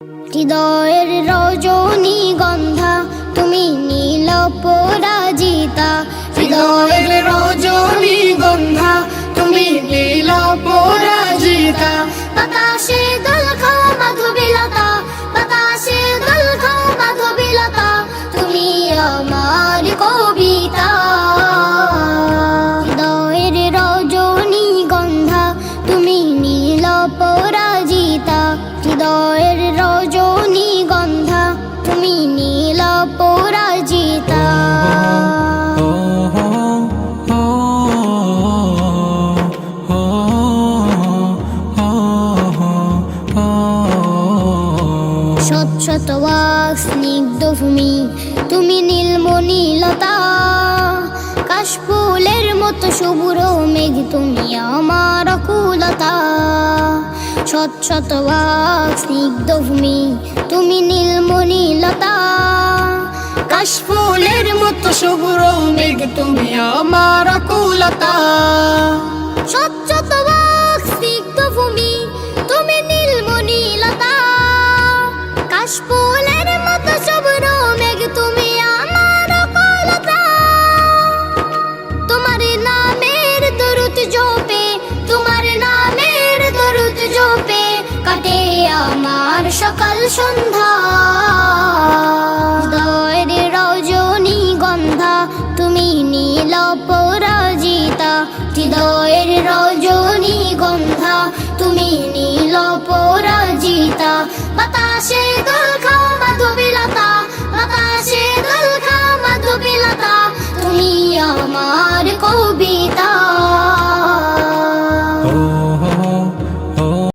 হৃদয়ের রজনীগন্ধা তুমি নীল পরাজিতা, হৃদয়ের রজনীগন্ধা তুমি নীল পরাজিতা। বাতাসে দোল খাও মাধবীলতা, বাতাসে দোল খাও মাধবীলতা, তুমি আমার কবিতা। হৃদয়ের রজনীগন্ধা তুমি নীল পরাজিতা, হৃদয়ের রজনীগন্ধা তুমি নীল পরাজিতা। শত শত ওয়াক স্নিগ্ধ ভূমি তুমি নীলমণিলতা, কাশফুলের মতো শুভ্র মেঘ তুমি আমার আকুলতা। শত শত ওয়াক স্নিগ্ধ ভূমি তুমি নীলমণিলতা, কাশফুলের মতো শুভ্র মেঘ তুমি আমার আকুলতা। শত শত ওয়াক স্নিগ্ধ ভূমি তুমি নীলমণিলতা, কাশফুলের মতো শুভ্র মেঘ তুমি আমার আকুলতা। তোমার নামের দরুদ জপে, তোমার নামের দরুদ জপে কাটে আমার সকাল সন্ধ্যা। হৃদয়ের রজনীগন্ধা তুমি নীল পরাজিতা, হৃদয়ের রজনীগন্ধা তুমি নীল পরাজিতা। বাতাসে দোল খাও মাধবীলতা, বাতাসে দোল খাও মাধবীলতা, তুমি আমার কবিতা।